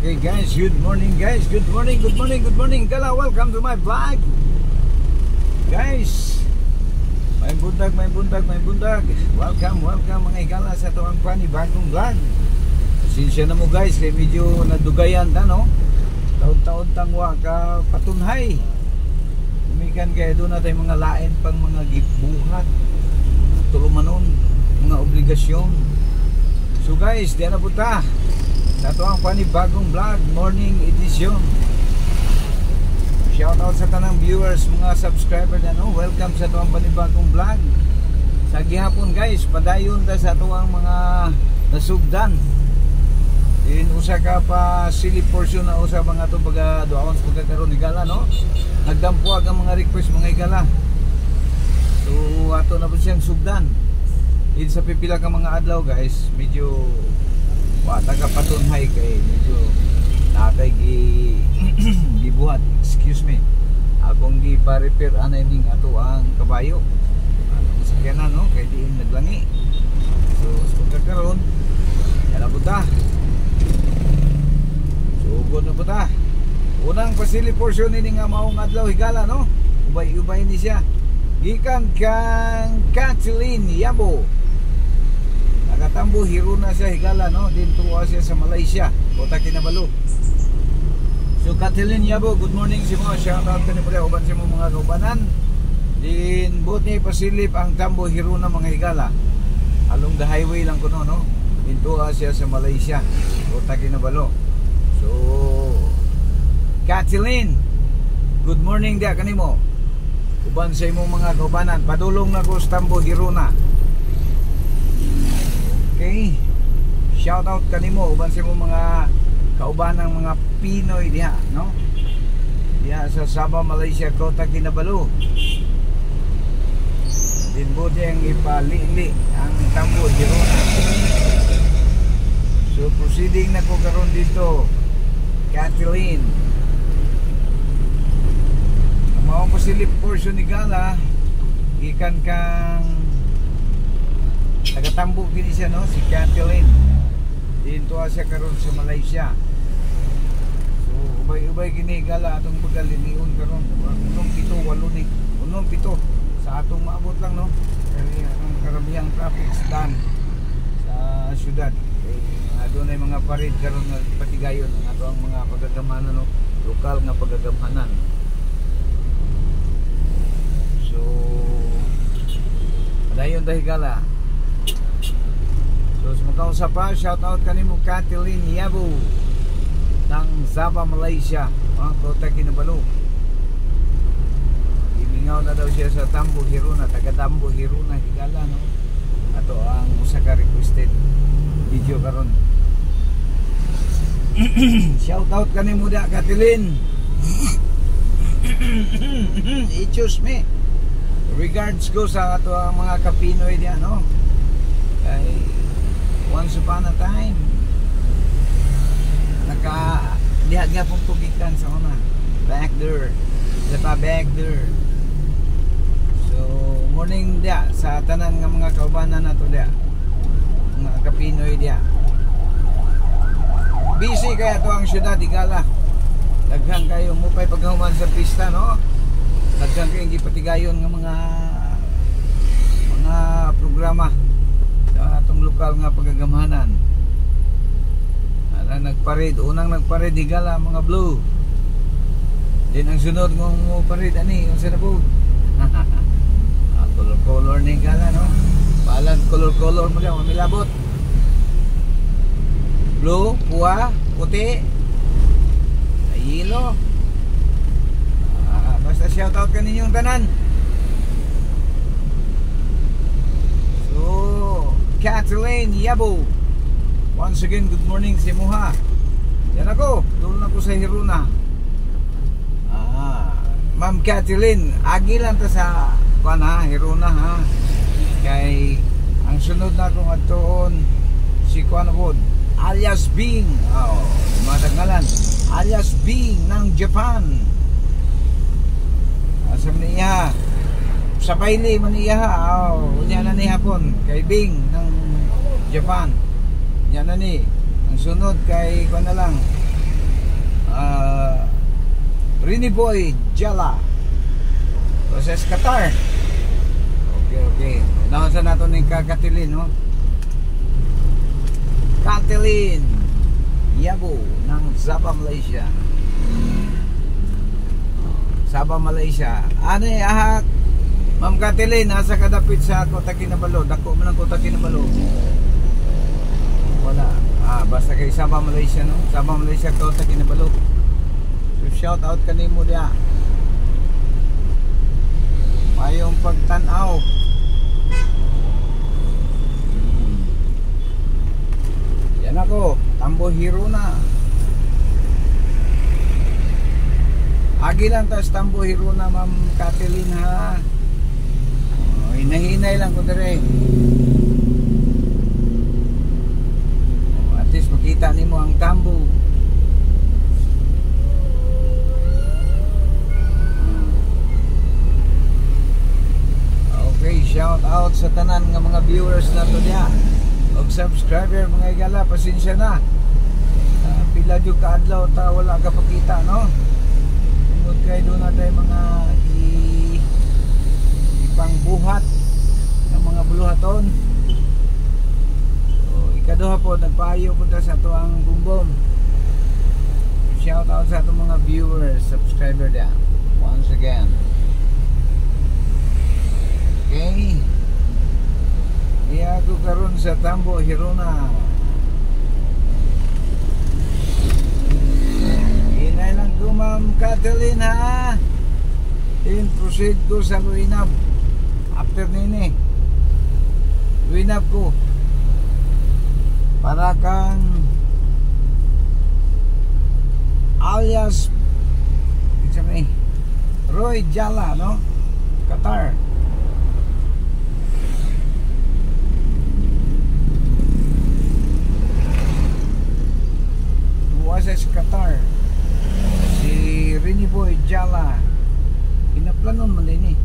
Okay guys, good morning guys. Good morning. Kala, welcome to my vlog. Guys, may bundag. Welcome mga ikala sa tuwang panibagong vlog. Pasensya na mo guys, kaya medyo nadugayan ta no. Taon-taon tangwa ka patunhay. Umikan kaya doon natin mga lain pang mga gibuhat. Tulumanon, mga obligasyon. So guys, diyan na po ta. Sa ito ang panibagong vlog, morning edition. Shoutout sa tanang viewers, mga subscriber na no. Welcome sa ito ang panibagong vlog. Sa gihapon guys, padayon ta sa ito ang mga nasugdan. In usa ka pa silly portion na usa mga ito baga doon sa pagkakaroon ni Gala no. Nagdampuag ang mga request mga igala. So ato na po siyang sugdan. In sa pipila ka mga adlaw guys, medyo taga patunhay kay medyo natay gibuhat, excuse me, akong gipa-repair anay ning ato ang kabayo ang sakyanan no, kay diin naglangi. So pagkakaroon yana po ta, sugod na po ta. Unang pasili portion ini nga maong adlaw higala no, ubay-ubay ni siya gikan kang Kathleen Yabo. Nagatambo hiro na siya higala no, din tuwa siya sa Malaysia, Kota Kinabalu. So Kathleen Yabo, good morning si mga shoutout ka ni pala uban si mga kaubanan. Din buot ni pasilip ang tambo hiro na mga higala. Along the highway lang kuno no. Din tuwa siya sa Malaysia, Kota Kinabalu. So Kathleen, good morning dia kanimo. Uban sa imong mga kaubanan, padulong na ko sa tambo hiro na. Okay, shout out kanimo uban sa mo mga kauban ng mga Pinoy diha, no? Diha sa Sabah, Malaysia, Kota Kinabalu. Din po diyang ipalili ang tambo Girona. So proceeding na ko karon dito, Kathleen. Ang maong pasilip portion ni Gala, ikan kang tagatambok din siya no, si Kathleen. Dito siya karon sa Malaysia. So ubay-ubay gini Gala atong pagaliniun karon. Unong pito, walo ni. Unong pito sa atong maabot lang no. Kaya ang karamihan traffic done sa syudad. Adunay mga parid karon nga patigayon ang ato ang mga pagagamanan no, lokal nga pagagamanan. So padayon ta higala. So sumakausap pa, shoutout kanimo Kathleen Yabo ng Sabah, Malaysia, Kota Kinabalu. Ibingaw na daw siya sa Tambo Hiruna, taga Tambo Hiruna higala no. Ato ang usa ka requested video karon. Shoutout kanimo da Kathleen. Excuse me. Regards go sa ato ang mga kapinoy diyan no. Kay once upon a time diha nga pong tugikan sa una back there so morning dia sa tanan nga mga kaubanan nato dia mga kapinoy dia. Busy kaya to ang syudad Igala, daghan kayo mo pay paghuman sa pista no, daghan kayong gipatigayon nga mga programa sa atong lokal nga pagagamanan. Nagparid, unang nagparid higala mga blue. Din ang sunod ng parid ani unsa na po? Color ni higala no. Balan color mo daw milabot. Blue, puwa, puti, yellow. Basta shout out kaninyong tanan. So Kathleen Yabo, once again good morning si Muha. Yan ako, doon ako sa Hiruna. Ma'am Kathleen, agi lang ta sa Hiruna ha. Kay ang sunod na akong atoon si Kwanapod alias Bing, matangalan alias Bing ng Japan. Asam niya sa Bailey maniya unya na ni hapon kay Bing ng Japan. Yan na ni. Ang sunod kay kuan na lang Rini Boy Jala versus Qatar. Okay. Naunsa nato ni Katilin, no? Katilin Yabo ng Sabah, Malaysia. Sabah, Malaysia. Ano ahak Ma'am Katilin, nasa kadapit sa Kota Kinabalu. Dako man ang Kota Kinabalu. Wala. Basta kay Sabah, Malaysia, no? Sabah, Malaysia, Kota Kinabalu. So shout out kanimo dia. Mayong pagtanaw. Yan ako, Tambo Hiruna. Agi lang tas Tambo Hiruna, Ma'am Katilin, ha. Hinahinay lang ko dire. At least makita nimo ang tambo. Okay, shout out sa tanan nga mga viewers nato diha og subscriber, mga igala, pasensya na. Pila jud ka adlaw ta wala ka pakita, no? Tungod kay do na tay mga pangbuhat ng mga buluhaton. So, ikaduha po, nagpaayo po ta sa ito ang bumbom. Shout out sa itong mga viewers, subscriber dia. Once again. Okay. Iya ko karon sa Tambo Hiruna. Inay lang ko, Ma'am Katilin, ha. Proceed ko sa Luinab. After nini Luinab ko para kang alias Roy Jala, no? Qatar. Tuwasa si Qatar, si Rini Boy Jala. Hinaplanon man din,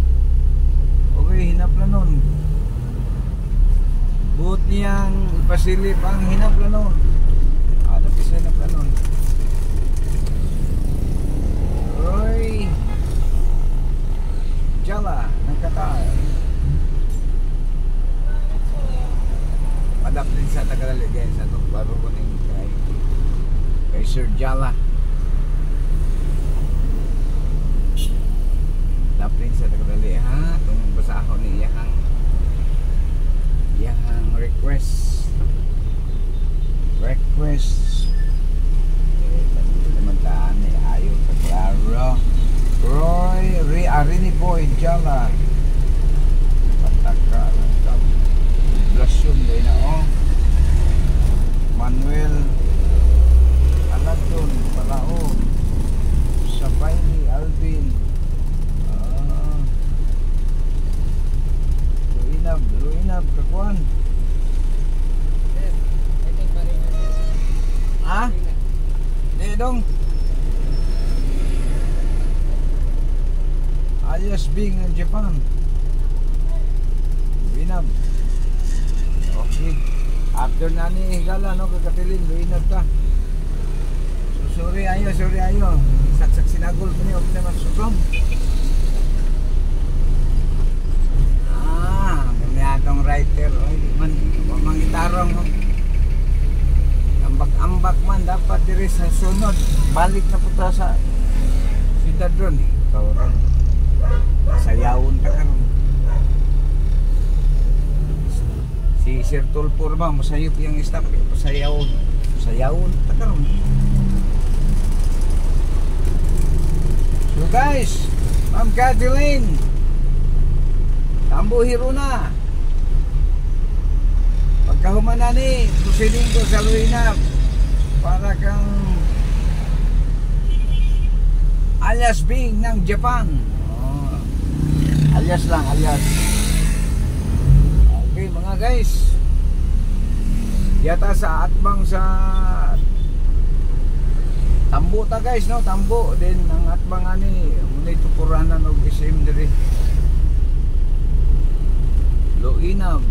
okay, hinaplanon. Buot niyang ipasilip ang hinaplanon. Tapos hinaplanon. Roy Jala ng Qatar. Padap din sa Tagalaligay sa itong baro ko ng kay Sir Jala. Dapat sa Tagadali, ha, itong basahon ni iyahang request naman taan ni ayaw sa klaro. Roy Rini Boy Jala pataka lang blasyon din na, oh. Manuel Aladon Palao Sabayni Alvin Luinab kakuan. Ha? Dong. Alias Bing ng Japan. Luinab. Okay. After na ni Higala, no, Katilin, Luinab ka. So sorry ayo. Saksak sinagol ko niyo sa masusom. Atong writer, di man mangitarong, no? Ambak-ambak man dapat diri sa sunod. Balik na po ta sa siyudad ron. Karon sayawon ta karon. Si Sir Tulpor ba masayop yang staff, sayawon ta karon. So guys, Ma'am Katilin, Tambo Hiruna. Pagkahuman na ni, proceeding ko sa Luinab para kang alias Bing ng Japan. Alias lang, alias. Okay mga guys, yata sa atbang sa Tambo ta guys, no? Tambo din ang atbang ani muna itupuranan o isim diri Luinab.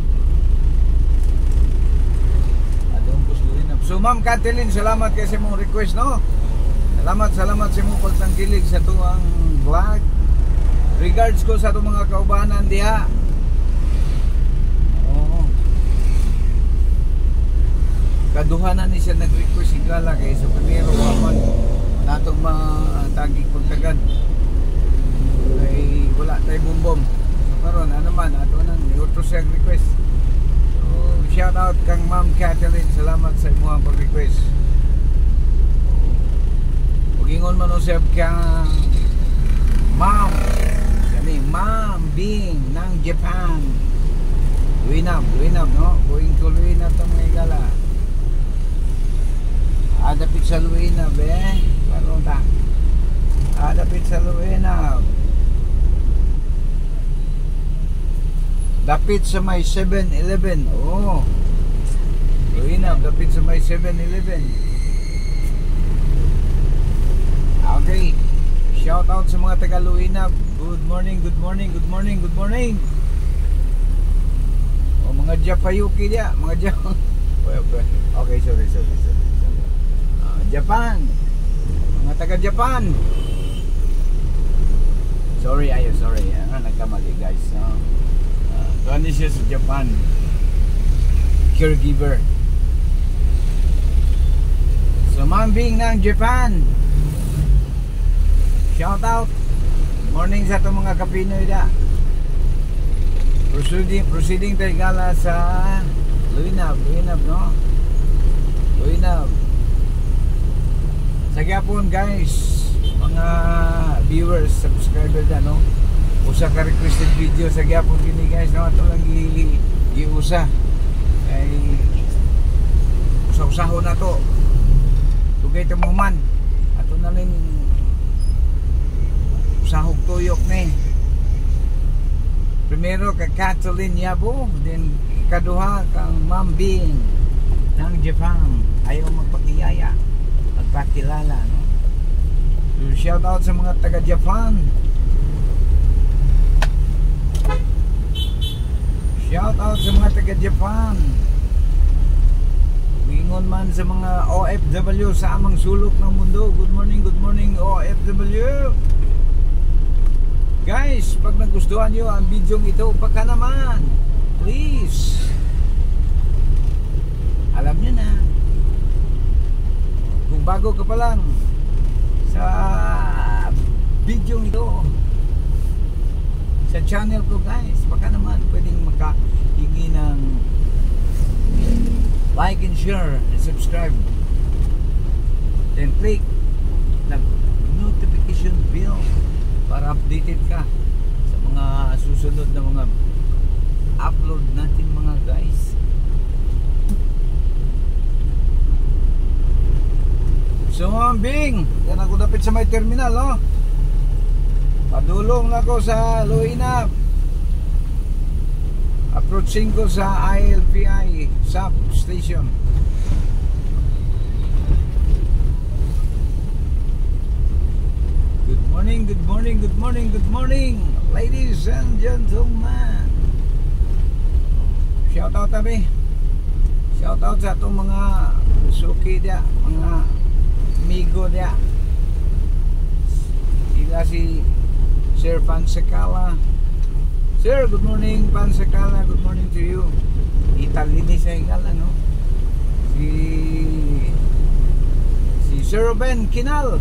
So Ma'am Katilin, salamat kasi mong request, no? Salamat sa imong pagtangkilig sa tuang vlog. Regards ko sa itong mga kaubanan diha. Oo. Kaduhanan ni siya nag-request igala kay sa primero waman natong matagig pagtagad. Ay wala tay bumbom. So karon ano man ato nang iutos siya request. So shout out kang Ma'am Catherine, salamat sa imong pag-request. Gingon man o siya kang Ma'am Bing ng Japan. Luinab no? Going to Luinab ito mga igala. Adapit sa Luinab Karoon ta. Adapit sa Luinab. Dapit sa may 7-Eleven. Oh. Luinab, dapit sa may 7-Eleven. Okay. Shout out sa mga taga Luinab. Good morning. O mga Japayuki dia, mga Okay, sorry. Japan. Mga taga Japan. Sorry. Nagkamali guys. Doon siya sa Japan. Caregiver. So Ma'am Bing ng Japan. Shout out. Morning sa itong mga Kapinoy da. Proceeding tayo gala sa Luinab no? Luinab. Sa gyapon guys, mga viewers, subscribers da no? Usa ka requested video sa gyapon kini guys no? Ato lang giusa. Ay usa-usahon na to. Tugay ito mo man. Ato na rin sahog tuyok ni. Primero kay Kathleen Yabo, then ikaduha kang Ma'am Bing ng Japan. Ayaw magpakiyaya, magpakilala no? So, shout out sa mga taga Japan. Shout out sa mga taga Japan. Mingon man sa mga OFW sa amang sulok ng mundo. Good morning OFW. Guys, pag nagustuhan nyo ang video ito, baka naman, please, alam nyo na, kung bago ka pa lang sa video ito, sa channel ko guys, baka naman pwedeng makahingi ng like and share and subscribe, then click the notification bell para updated ka sa mga susunod na mga upload natin mga guys. So Ma'am Bing, yan ako dapit sa may terminal no? Padulong na ko sa Luinab. Approaching ko sa ILPI substation. Good morning, ladies and gentlemen. Shout out tabi. Shout out sa itong mga suki dia, mga amigo dia. Sila si Sir Pansakala. Sir, good morning Pansakala. Good morning to you. Italinis sa ingala no. Si Sir Ruben Kinal.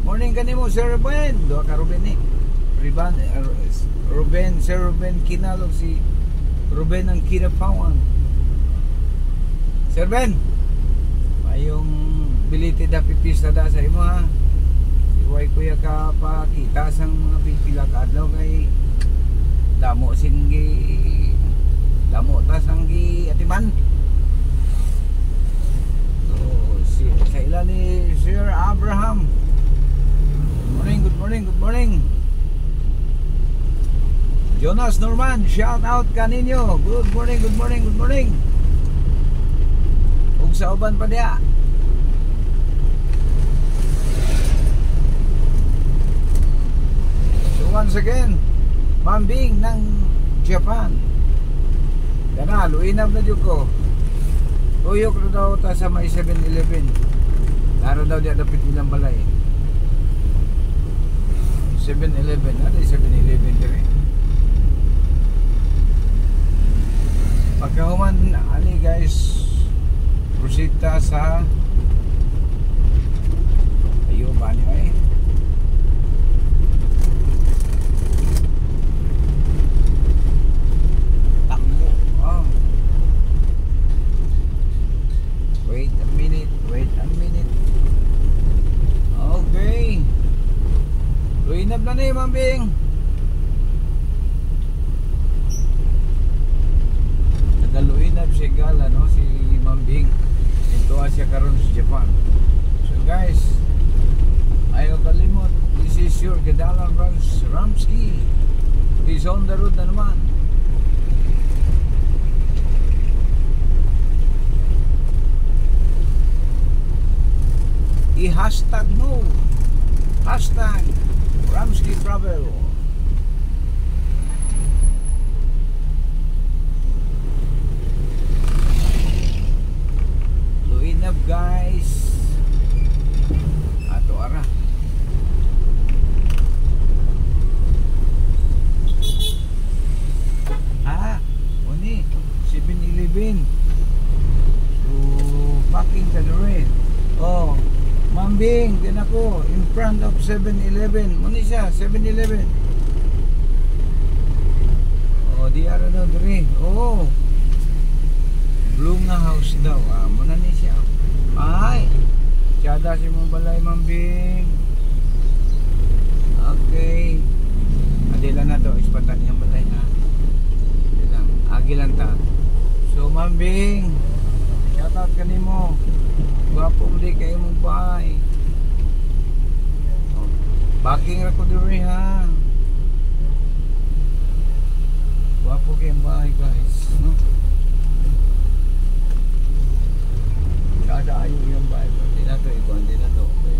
Morning kanimo Sir Ruben. Doa ka Ruben ni. Sir Ruben Kinal si Ruben ang Kinapawan. Sir Ben, mayong biliti da pipista da sa imo ha. Iway kuya ka pa kita sang mga pipila ka adlaw kay damo ta sanggi atiman. So sa ila ni Sir Abraham. Good morning. Jonas Norman, shout out kaninyo. Good morning. Ug sa uban pa diha. So once again, Ma'am Bing ng Japan. Kana luinab na jud ko. Tuyok na daw ta sa may 7-Eleven. Laro daw diya dapit ilang balay. 7-Eleven, ano yung 7-Eleven dire? Pagkahuman ani guys, prosita sa ayo ba ni ay? Takbo. Oh. Wait a minute. Okay. Luinap na ni Mambing. Nagaluinap siya gala no si Mambing. Ito siya karon sa Japan. So guys, ayaw kalimot. This is your Kedalan Ramsky. He's on the road na naman. I-hashtag no. Hashtag Ramsky Travel. Luinap guys. Ato ara. Oni 7-Eleven. So backing ka na rin. Oh, Mambing, din ako in front of 7-Eleven. Muna siya, 7-Eleven. Oh, di ara daw diri. Oh. Blue nga house daw. Muna ni siya. Ay. Tiyada si mong balay, Mambing. Okay. Adila na to, ispatan niyang balay ha. Dilang, agilan ta. So, Mambing, shoutout ka ni mo. Gwapong di kayo mong bahay. Oh, backing ra ko diri ha. Gwapo kayong bahay guys, no? Kada ayo yung bahay. Hindi na to, hindi na to. Okay.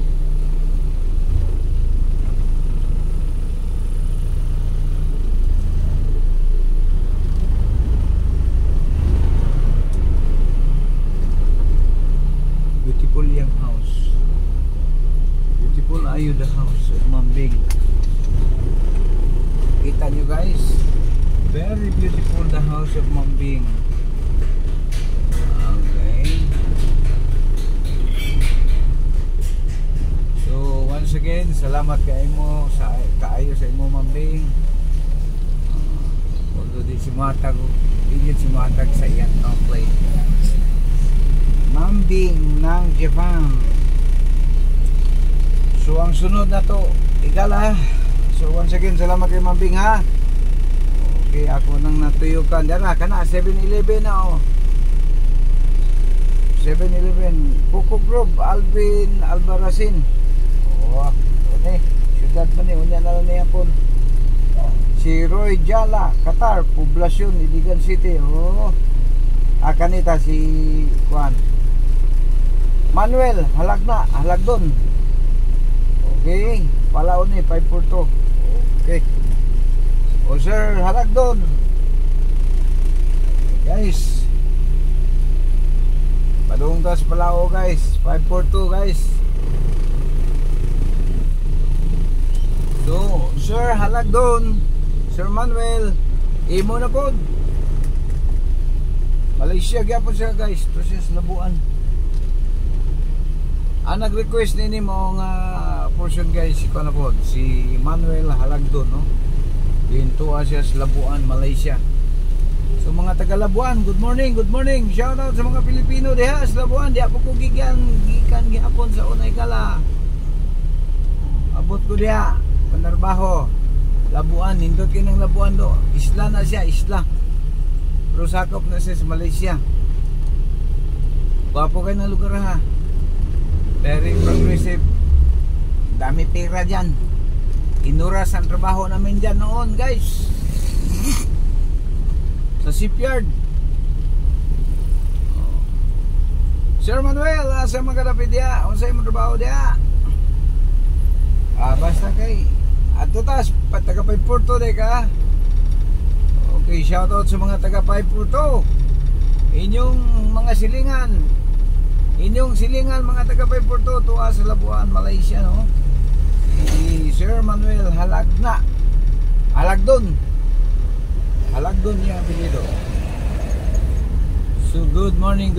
Beautiful yung house. Beautiful ayo the house of Mambing. Kita nyo guys, very beautiful the house of Mambing. Okay. So once again, salamat kayo mo sa kaayo sa imo Mambing. Although di si Matag, hindi si Matag sa iyan play. Mambing ng Japan. So ang sunod na to igala. So once again salamat kay Mambing ha. Okay, ako nang natuyukan dara kana 7-Eleven na 7-Eleven Coco Grove Alvin Albarazin. Okay, syudad man ni unya na lang niya po. Si Roy Jala Qatar Poblacion Iligan City. Kanita si Juan Manuel, Halagdon. Okay, palaon ni 542. Okay. O sir, Halagdon. Guys. Padung tas palao guys, 542 guys. So, sir Halagdon, Sir Manuel, imo na pod. Malaysia gyapon siya guys, proses labuan. Nag-request nini mo nga portion guys si Panapod, si Manuel Halagdon no. Dinto siya sa Labuan, Malaysia. So mga taga Labuan, good morning. Shout out sa mga Pilipino diha sa Labuan. Di ako gikan gihapon sa unay gala. Abot ko diha, panarbaho. Labuan, nindot kinang Labuan do. Isla na siya, isla. Pero sakop na siya sa Malaysia. Gwapo kayo ng lugar ha. Very progressive. Dami pera dyan. Inuras ang trabaho namin dyan noon guys. Sa shipyard. Sir Manuel, asa magkadapit diya? Unsay mo trabaho diya? Basta kay ato tas taga 542 de ka. Okay, shout out sa mga taga 542. Inyong mga silingan. Inyong silingan mga taga 542 tuwa sa Labuan, Malaysia, no? Si Sir Manuel Halagdon yung apelido. So good morning.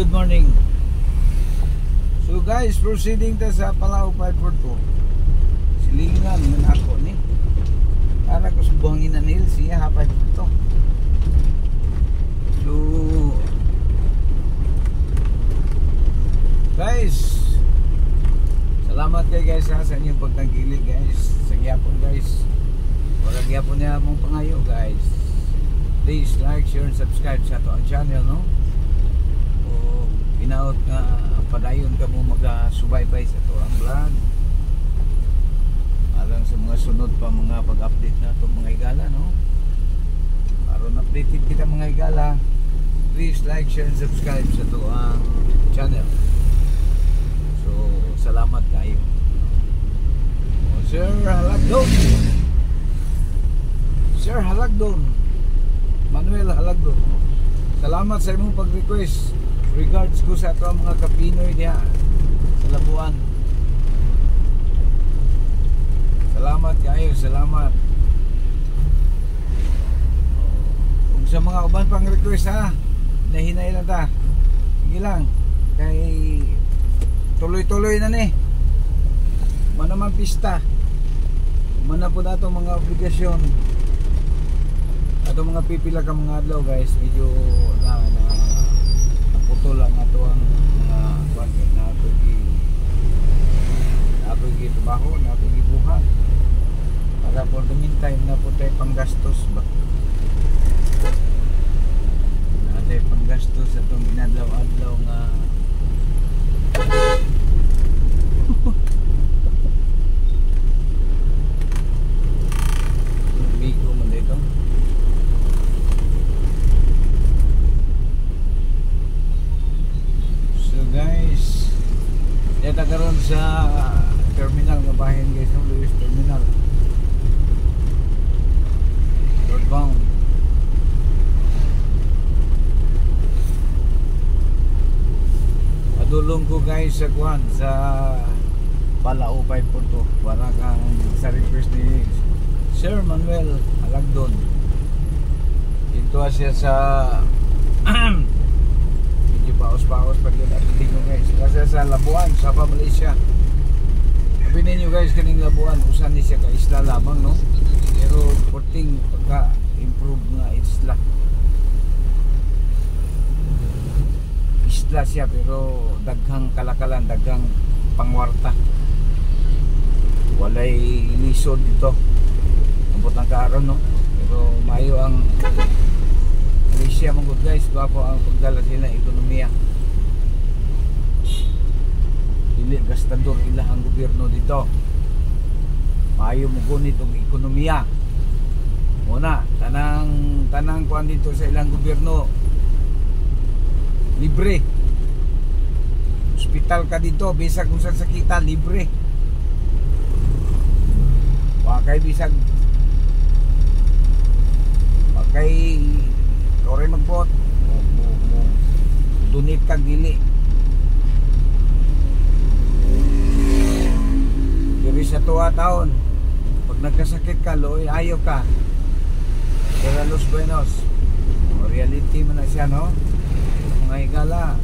So guys, proceeding ta sa Palau 542. Silingan man ako ni. Para ko subuhangin na nil siya ha 542. So guys, salamat kay guys sa inyong pagtangkilik guys. Sa gyapon guys. Wala gyapon niya mong pangayo guys. Please like, share, and subscribe sa ato ang channel, no? O pinaot nga padayon ka mo magasubaybay sa ato ang vlog. Alang sa mga sunod pa mga pag-update na ito mga higala, no? Aron updated kita mga higala. Please like, share, and subscribe sa ato ang channel. So, salamat kayo. Sir Halagdon, Manuel Halagdon, salamat sa imong pag-request. Regards ko sa ato mga kapinoy diha sa Labuan. Salamat kayo, salamat. Kung sa mga uban pang request ha, nahinay lang ta. Sige lang, kay tuloy-tuloy na ni. Manaman pista. Mana po na itong mga obligasyon. Atong mga pipila ka mga adlaw guys, medyo naputol lang ato ang mga bagay na ato trabaho, na ato gibuhat. Para for the meantime na po tayo panggastos ba? Na tayo panggastos sa itong inadlaw-adlaw nga bigo man dito. So guys, dito karon sa terminal nga bahin guys, ng Luis Terminal northbound. Padulong ko guys sa kuhan sa Palau 542 para kang sa request ni Sir Manuel Halagdon. Ito siya sa medyo paos-paos pag yun at tingin guys. Kasi sa Labuan, sa Malaysia. Sabi ninyo guys, kaning Labuan usan ni siya ka isla lamang, no? Pero porting pagka-improve nga isla. Isla siya pero daghang kalakalan, daghang pangwarta. Walay lisod dito. Ambot ng karon, no? Pero mayo ang Malaysia mga guys, gwapo ang pagdala sila ekonomiya. Dili gastador ilahang gobyerno dito. Mayo mo gunit og ekonomiya. Muna, tanang kuan dito sa ilang gobyerno. Libre. Hospital ka dito, bisag kung saan sakita, libre. Wakay bisag wakay kore magbot dunit kag dili diri sa tuwa taon. Pag nagkasakit ka, loy ayaw ka pero Los Buenos reality man na siya, no? Mga higala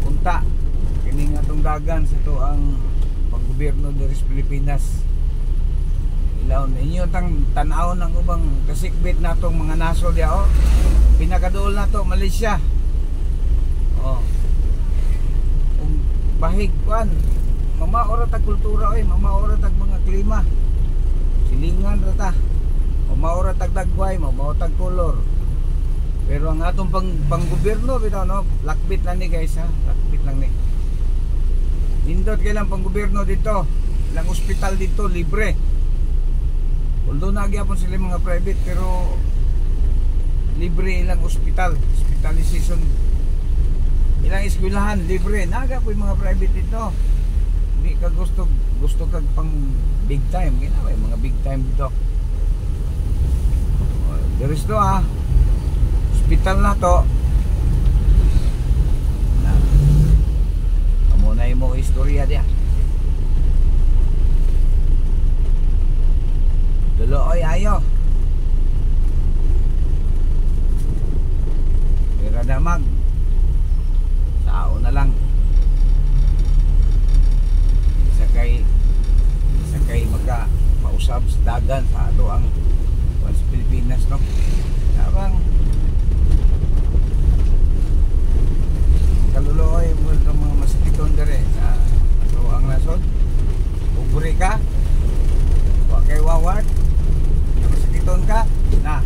punta kining atong dagan sa to ang paggobyerno diri sa Pilipinas. Ilaw na inyo tanaw ng ubang kasikbit natong mga naso diya, oh. Pinakaduol na to Malaysia, oh. Bahig kuan mamaora tag kultura, oy, mamaora tag mga klima, silingan rata, mamaora tag dagway, mamaora tag kolor. Pero ang atong panggobyerno bitaw, no, lakbit lang ni guys, ha, lakbit lang ni. Nindot kailang panggobyerno dito, ilang ospital dito libre. Although nagyapon sila mga private, pero libre ilang ospital, hospitalization. Ilang eskwelahan libre. Naga po yung mga private dito. Hindi ka gusto kag pang big time, ginawa yung mga big time dito. There is to, hospital na to. istorya dia. Duloy ayo. Pero damag. Sao na lang. Sakay maka mausab sa dagan sa ato ang Pilipinas, no? Habang kaluloy mo itong mga masakiton dere sa ato ang nasod. Uburi ka, huwag kay waward, masakiton ka, na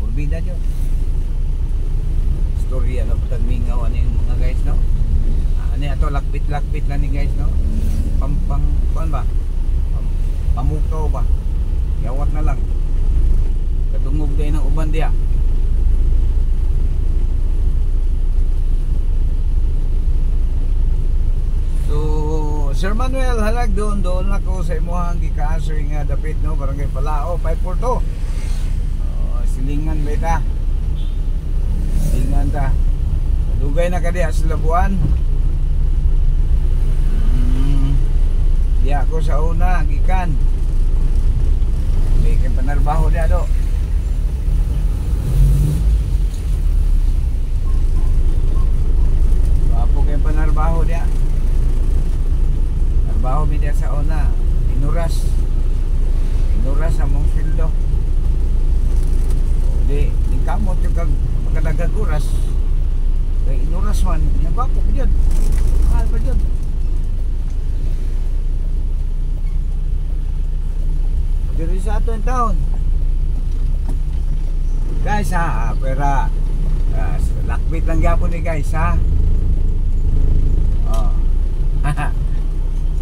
Urbida yun. Storya na pagmingaw ano yung mga guys, no? Ano ito, lakpit lang ni guys, no? Kuan ba? Pamukaw ba? Yawat na lang. Katungog din ng uban diya. So, Sir Manuel halag doon ako sa imuhang gika-answer nga dapit, no? Barangay Palao 542. Silingan ba ita? Silingan ta. Dugay na ka diya sa Labuan. Di ako sa una gikan. May panarbaho diya do. Wapo kay panarbaho diya. Narbaho mi diya sa una. Inuras among sildo. Di kamot yung magkadagang oras. Kaya inuras man, yung bapo ko dyan. Mahal pa dyan. Pero sa ato yung taon. Guys ha, pero lakbit lang gapon ni guys ha. Oh.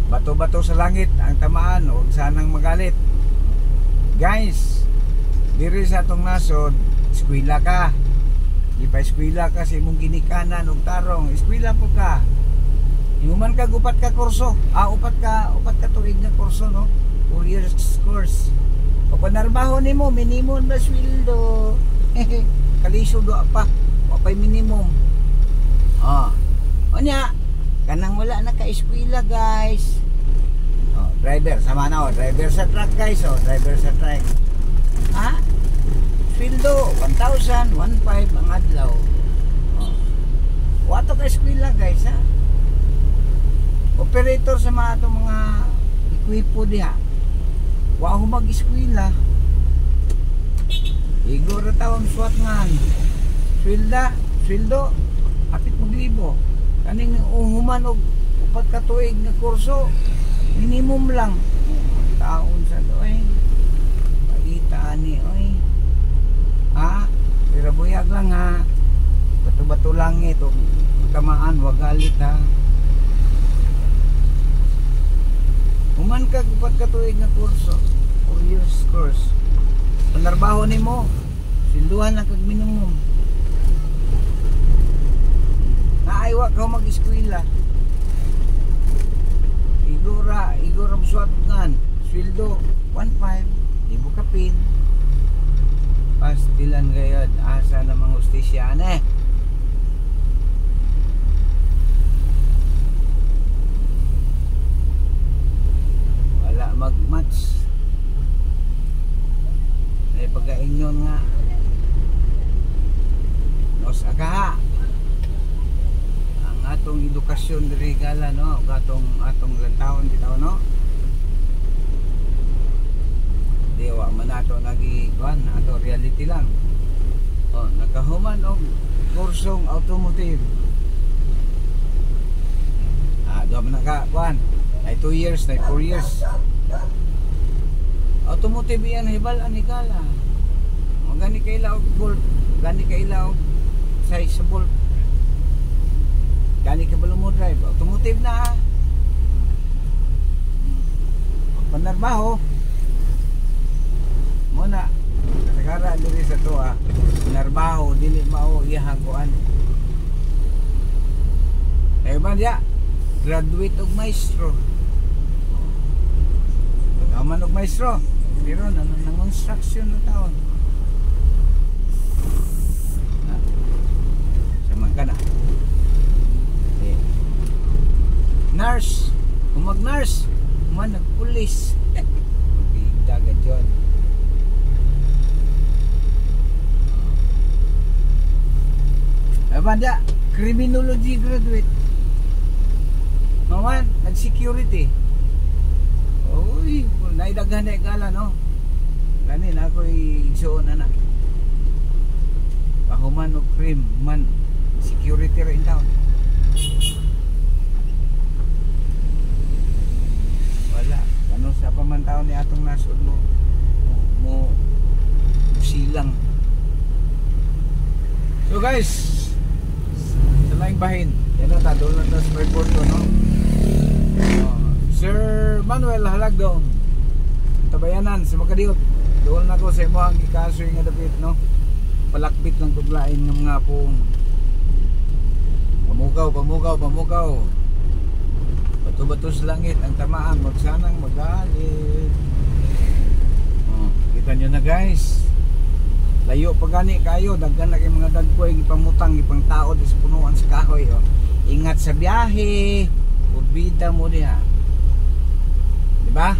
Bato-bato sa langit ang tamaan, huwag sanang magalit. Guys, diri sa atong nasod, eskwela ka. Di pa eskwela ka sa imong ginikanan og tarong. Eskwela po ka. Inuman ka upat ka kurso. Upat ka tuig na kurso, no? 4 years course. O panarbaho nimo minimum na sweldo. Kaliso do pa. O pay minimum. Onya, kanang wala na ka eskwela, guys. Driver sama na driver sa truck, guys. Driver sa truck. Sweldo 1,000, 1,500 ang adlaw. Wato ka eskwela, guys, ha. Operator sa mga itong mga equipo diha. Wa ako mag-eskwela. Igor na tawang swat nga. Sweldo, hapit mag-libo. Kaning uhuman og upat ka tuig na kurso, minimum lang. Taon sa doy. Pagita ni, oy. Pero buyag lang ha. Bato-bato lang ito. Tamaan, wag galit ha. Human ka upat ka tuig na kurso. 4 years course. Panarbaho ni mo. Silduhan na kag minimum. Naaywa ka mag-eskwela. Igora muswat ngan. Sweldo 1,500. Ibu kapin. Pastilan gayod. Asa na mga ustisyan eh. Wala mag-match. Ay pagkainyon nga. Nos agaha. Ang atong edukasyon diri gala, no? Atong taon bitaw, no? Dewa man ato nagikuan, ato reality lang. Nakahuman og kursong automotive. Do man naka ay 2 years, ay 4 years. Automotive yan hibal ani kala. Magani kaila og bolt, gani kaila og size sa bolt. Gani ka balo mo drive, automotive na. Panarbaho muna kasagara diri sa to narbaho dili mao iyang kuan ay ba dia graduate og maestro pagkaman og maestro pero nang construction na taon sa man kana mag-nurse, man nagpulis. Bida ka dyan. Abanda, criminology graduate. Maman, nag-security. Uy, naidaghan na ikala, no? Kanin ako'y igsuon na. Pahuman o crime, man, security rin down. Wala, ano sa pamantaw ni atong nasod mo silang. So guys, sa laing bahin, yan na, doon lang sa Spyport to, no? Sir Manuel Halagdon, Tabayanan sa Makadiot. Doon na ko sa imo ang ikasoy nga dapit, no? Palakbit ng tuglain ng mga pong pamukaw. Bato-bato sa langit ang tamaan, magsanang magalit. Kita nyo na guys. Layo pa gani kayo, daghan na kay mga dagkoy ipamutang ipang tao sa punuan sa kahoy. Ingat sa biyahe, urbida mo diha. Diba?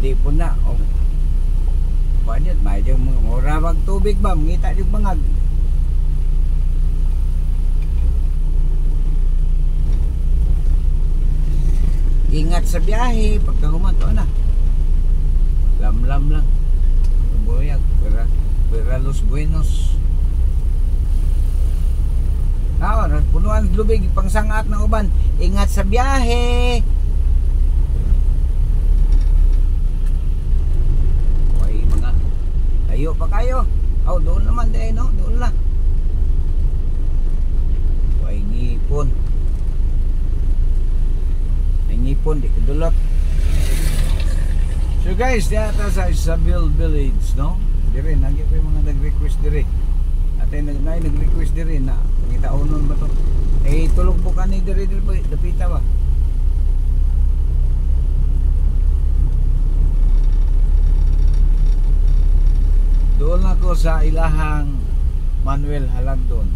Di po na. Banyak medyo mura mag tubig ba? Mangita yung bangag. Ingat sa biyahe. Pagkahuman to na. Lam lang. Buyag. Pera Los Buenos. Punuan lubig. Pangsangat ng uban. Ingat sa biyahe. Layo pa kayo. Doon naman din, no? Doon lang. Ay ngipon. Ay ngipon, di kadulot. So guys, dito sa Isabel Village, no? Dire, nagyan ko yung mga nag-request dire. At ay nag-request dire na kita unon ba to? Tulog po ka ni dire po, dapita ba? Doon ako sa ilahang Manuel Halagdon.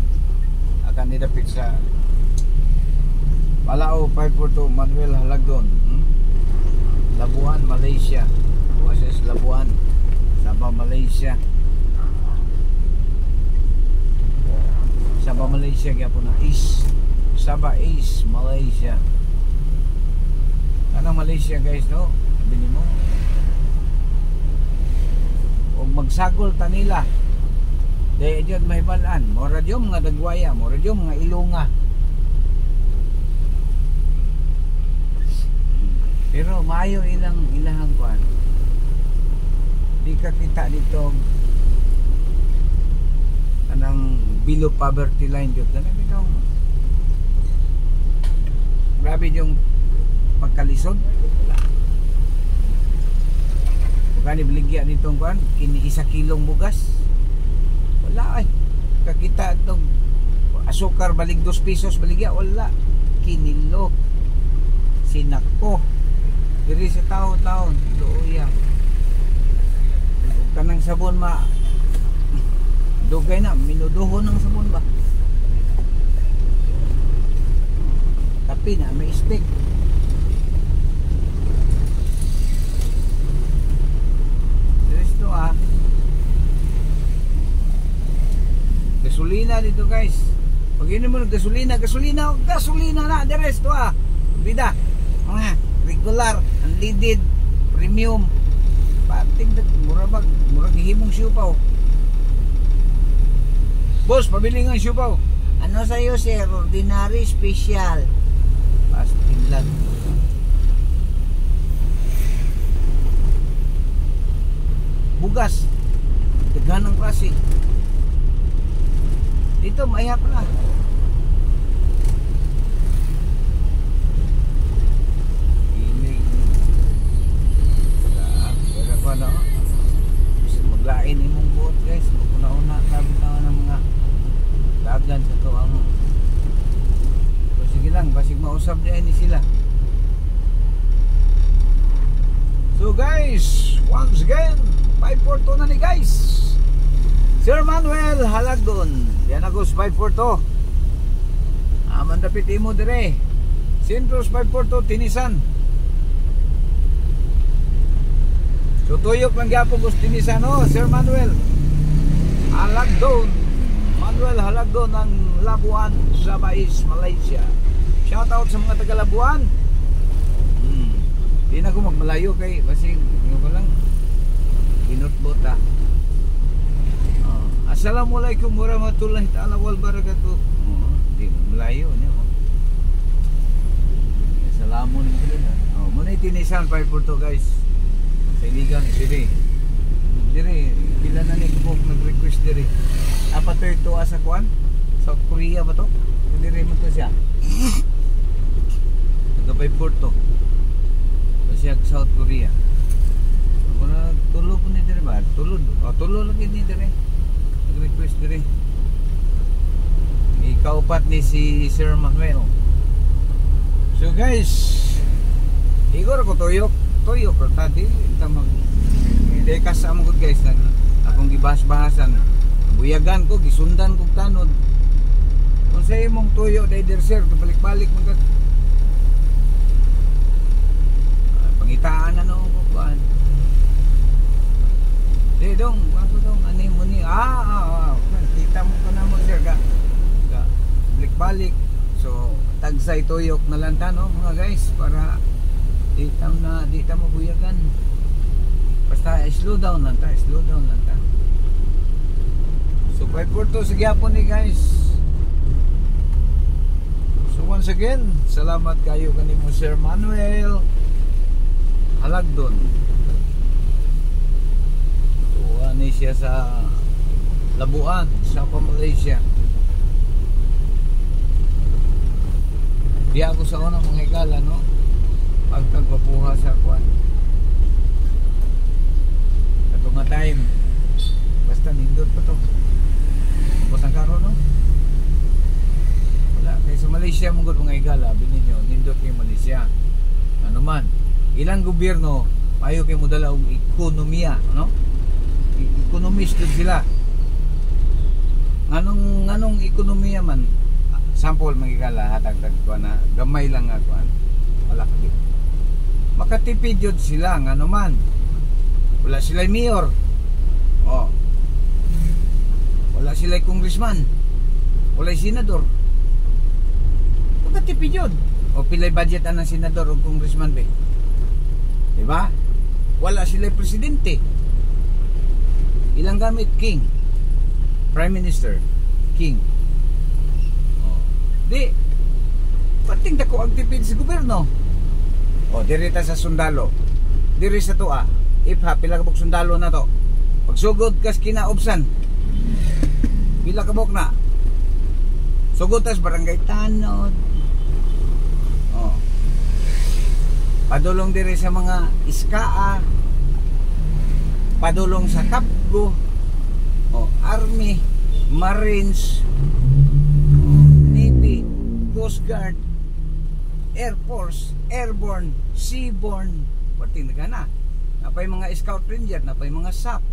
Akan nidapit sa Palao 542 Manuel Halagdon. Labuan, Malaysia. Buwases Labuan, Sabah, Malaysia. Sabah, Malaysia gyapon na East. Sabah East, Malaysia. Kanang Malaysia guys, no? Bini mo. O magsagol ta nila. Dahil dyan mahibalaan. Mora dyan mga dagwaya, mora dyan mga ilunga. Pero maayo ilahang kuan. Di ka kita dito anang below poverty line dyan. Ganun itong grabe yung pagkalisod. Kani beligya nitong kuan kini 1 kilong bugas. Wala ay. Kakita itong asukar balig 2 pesos beligya, wala. Kinilo. Sinako. Diri sa taon-taon, luya. Kanang sabon dugay na minuduhon ng sabon ba. Tapi na may stick. Gasolina dito guys. Pag yun mo gasolina na deres to bida mga regular, unleaded, premium, pating murag himong siupaw. Boss, pabili ng siupaw. Ano sa'yo sir? Ordinary, special. Pasting lang. Bugas daghan ng klase. Dito mayap na. Inig wala pa na maglain imong buot guys. Una-una tabi-tawa ng mga daglan sa to ang sige lang, basig mausap diyan ni sila. So guys, once again 542 na ni guys. Sir Manuel Halagdon. Yan ako sa 542. Mandapit imo dire Sentros 542 Tinisan. So tuyok lang gyapon gusto Tinisan. Oh, Sir Manuel Halagdon. Manuel Halagdon ng Labuan, Sabais, Malaysia. Shout out sa mga taga Labuan. Di na ko magmalayo kay basing ano ko lang binutbot ah. Assalamualaikum warahmatullahi ta'ala wal barakatuh. Di malayo niya. Salamun nila na. Muna Tinisan 542 guys. Sa iligan ni Siri. Diri, pila na ni ko nag-request diri. Apa to ito asa kuan? South Korea ba to? Diri mo to siya. Taga 542. Siya South Korea. Kuna tulo po ni diri ba? Tulo lagi ni diri. Nag-request diri. Ikaupat ni si Sir Manuel. So guys, igor ko tuyok ko tadi kita mag dekas sa mo guys nag akong gibahas-bahasan. Buyagan ko gisundan ko tanod. Kung sa imong tuyo dai der sir balik-balik magad. Pangitaan na no ko kuan. Di dong, ako dong ani mo ni kita mo ko na mo sir ka. Balik-balik. So tagsay tuyok na lang ta no mga guys para di ta mabuyagan. Basta slow down lang ta. So 542 sa gyapon ni guys. So once again, salamat kayo kanimo Sir Manuel Halagdon. So ani siya sa Labuan, sa Malaysia. Di ako sa unang mga higala, no? Pagkagpapuha sa kuwan. Ito nga time. Basta nindot pa to. Tapos ang karo, no? Wala. Kaya sa Malaysia, mong mga higala, bininyo, nindot kayo Malaysia. Ano man, ilang gobyerno, payo kayo mo dala og ekonomiya, no? Economist sila. Nganong ekonomiya man, sample magigala hatag ko na gamay lang nga kuan malaki makatipid yun sila nga naman wala sila mayor wala sila congressman wala senador makatipid yun pilay budget ang senador o congressman ba diba wala sila presidente ilang gamit king prime minister king di pating dako ang tipid sa gobyerno diri ta sa sundalo diri sa tuwa ipha pila ka buk sundalo na to pagsugod kas kinaubsan pila ka buk na sugod tas barangay tanod padulong diri sa mga iskaa padulong sa kapgo army marines Coast Guard, Air Force, Airborne, Seaborne, pati na na. Napay mga Scout Ranger, napay mga SAP.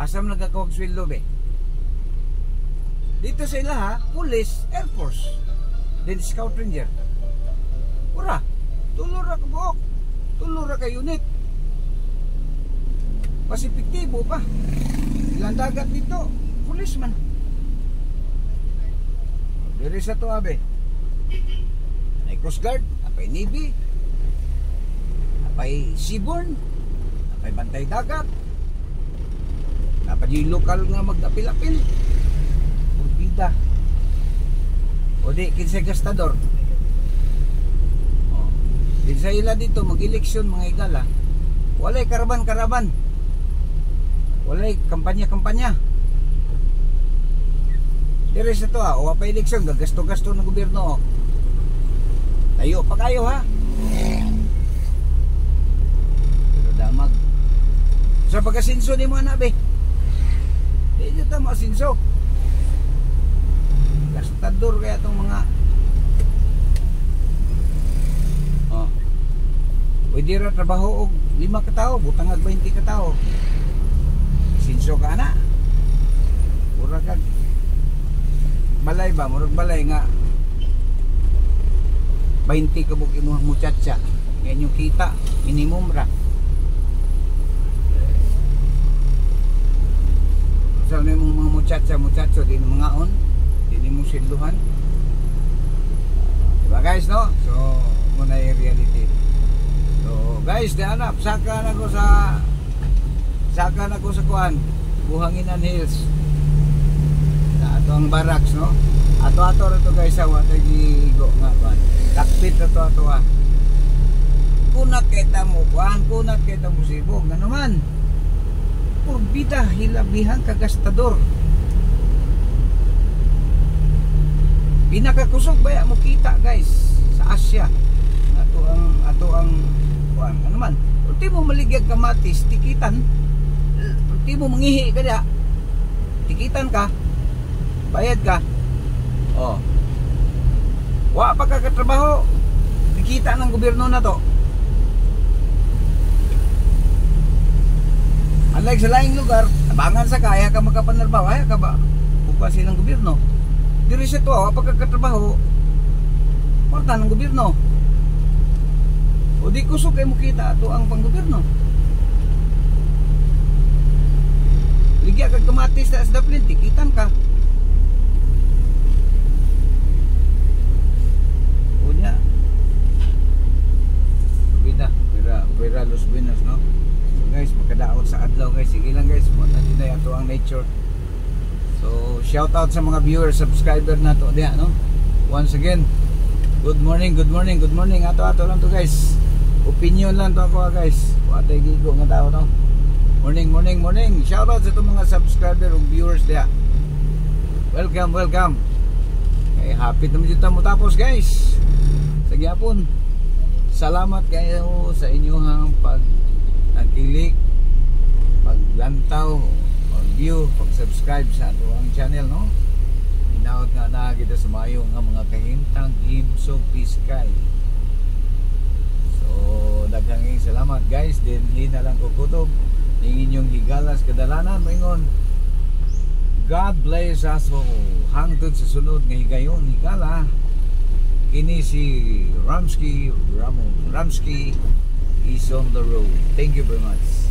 Asam nagkakawag sweldo be. Dito sa ila ha, Police, Air Force, then Scout Ranger. Ura, tulura ka buok, tulura ka unit. Mas epektibo pa. Ilang dagat dito, policeman. Diri sa to abe. Ay Coast Guard, apay Navy, apay Seaborne, apay Bantay Dagat. Dapat yung lokal nga magdapil-apil. Purbida. O di kinsa gastador. Di sa ila dito mag-eleksyon mga igala. Walay karaban-karaban. Walay kampanya-kampanya. Diri sa to o pa eleksyon gagasto-gasto ng gobyerno. Tayo pa kayo ha. Pero damag. Sa pagkasinso ni mo anabe. Di nyo ta masinso. Gastador kaya itong mga pwede ra trabaho og 5 ka tao, butang ag 20 ka tao. Sinso ka na. Ura kag balay ba, murag balay nga 20 kabog imong muchacha. Ngayon yung kita, minimum ra. Sa so, mong mga muchacho, di na mga on, di mo silduhan. Diba guys, no? So, muna yung reality. So, guys, di anak, saka na ko sa kuan, Buhanginan Hills. Ato ang barracks, no? Ato rito guys, sa watay gigo nga kuan. Takpit ato ah. Kunat kita mo kuan, kunat kita mo sibog na naman. Purbida hilabihan kagastador. Pinakakusog baya mo kita guys sa Asia. Ato ang kuan ano man. Ulti mo maligyag kamatis, tikitan. Ulti mo mangihi ka dia. Tikitan ka. Bayad ka. Oh. Wa pa ka katrabaho. Tikita ng gobyerno na to. Unlike sa laing lugar, abangan sa kaya ka makapanarbaho, kaya ka ba? Bukas silang gobyerno. Diri sa to, pagkakatrabaho, porta ng gobyerno. O di kusog kayo makita ito ang panggobyerno. Ligya kag kamatis sa daplin, tikitan ka. O niya. Pera Los Buenos, no? So guys, makadaot sa adlaw guys. Sige lang guys, mo na dinay ato ang nature. So, shout out sa mga viewers, subscriber na to diha, no? Once again, good morning ato lang to guys. Opinion lang to ako guys. Watay gigo nga tao to. Morning. Shout out sa itong mga subscriber ug viewers diha. Welcome. Okay, happy naman dito mo tapos guys. Sa gyapon. Salamat kayo sa inyong pag-kilik, paglantaw, pag-view, pag-subscribe sa ato ang channel, no? Inaot nga na kita sa mayo nga mga kahintang himsog piskay. So, daghang salamat guys. Din hina lang ko kutob ning inyong higalas kadalanan moingon. God bless us all. Hangtod sa sunod nga higayon higala. Kini si Ramsky is on the road. Thank you very much.